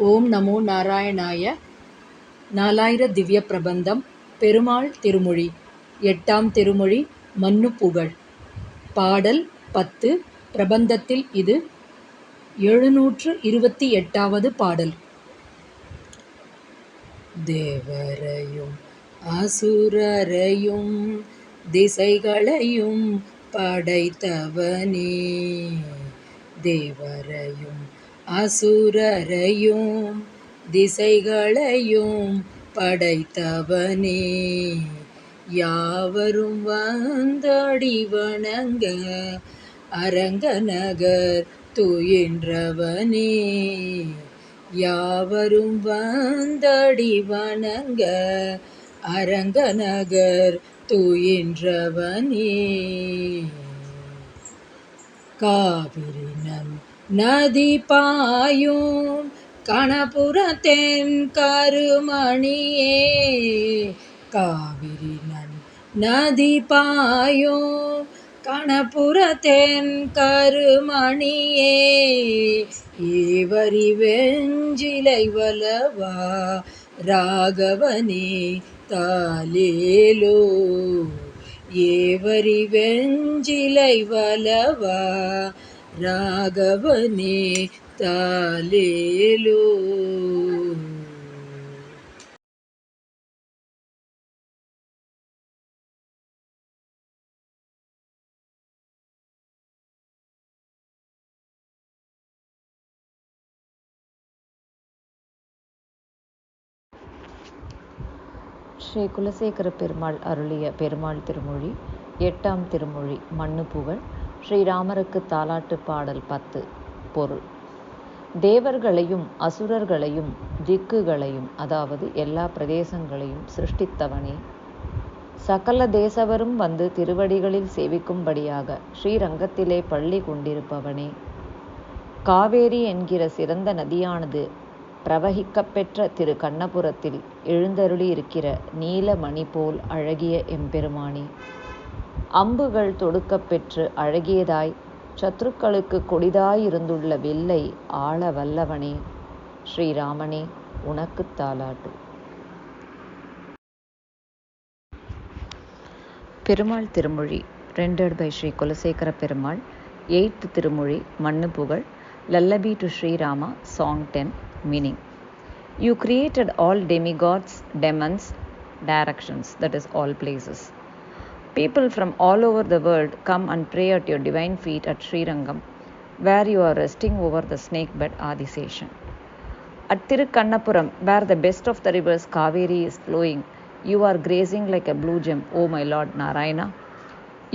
ஓம் நமோ நாராயணாய. நாலாயிர திவ்ய பிரபந்தம். பெருமாள் திருமொழி. 8ஆம் திருமொழி. மன்னு புகழ். பாடல் 10. பிரபந்தத்தில் இது 728வது பாடல். தேவரையும் அசுரரையும் திசைகளையும் படைத்தவனே, தேவரையும் அசுரரையும் திசைகளையும் படைத்தவனே, யாவரும் வந்தடி வணங்க அரங்கநகர் துயின்றவனே, யாவரும் வந்தடி வணங்க அரங்கநகர் துயின்றவனே, காவிரி நதி பாயும் கணபுரத்தென் கருமணியே, காவிரி நதி பாயும் கணபுரத்தென் கருமணியே, ஏவரி வெஞ்சிலை வலவா ராகவனே தாலேலோ, ஏவரி வெஞ்சிலை வலவா ராகவனே தாலேலோ. ஸ்ரீ குலசேகர பெருமாள் அருளிய பெருமாள் திருமொழி. 8ஆம் திருமொழி. மன்னு புகழ். ஸ்ரீராமருக்கு தாலாட்டு பாடல் 10. பொருள். தேவர்களையும் அசுரர்களையும் திக்குகளையும், அதாவது எல்லா பிரதேசங்களையும் சிருஷ்டித்தவனே, சகல தேசவரும் வந்து திருவடிகளில் சேவிக்கும்படியாக ஸ்ரீரங்கத்திலே பள்ளி கொண்டிருப்பவனே, காவேரி என்கிற சிறந்த நதியானது பிரவகிக்கப்பெற்ற திரு கண்ணபுரத்தில் எழுந்தருளி இருக்கிற நீலமணி போல் அழகிய எம்பெருமானே, அம்புகள் தொடுக்கப்பெற்று அழகியதாய் சத்ருக்களுக்கு கொடிதாயிருந்துள்ள வில்லை ஆள வல்லவனே, ஸ்ரீராமனே உனக்கு தாலாட்டு. பெருமாள் திருமொழி. rendered by Sri Kulasekara Perumal. 8th திருமொழி. மன்னு புகழ். Lullaby to Sri Rama. Song 10. Meaning. You created all demigods, demons, directions, that is all places. People from all over the world come and pray at your divine feet at Srirangam, where you are resting over the snake bed Adiseshan. At Tirukkannapuram, where the best of the rivers Kaveri is flowing, you are grazing like a blue gem, O my Lord Narayana.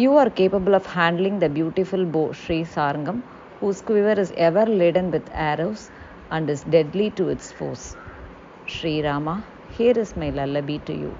You are capable of handling the beautiful bow Sri Sarangam, whose quiver is ever laden with arrows and is deadly to its foes. Sri Rama, here is my lullaby to you.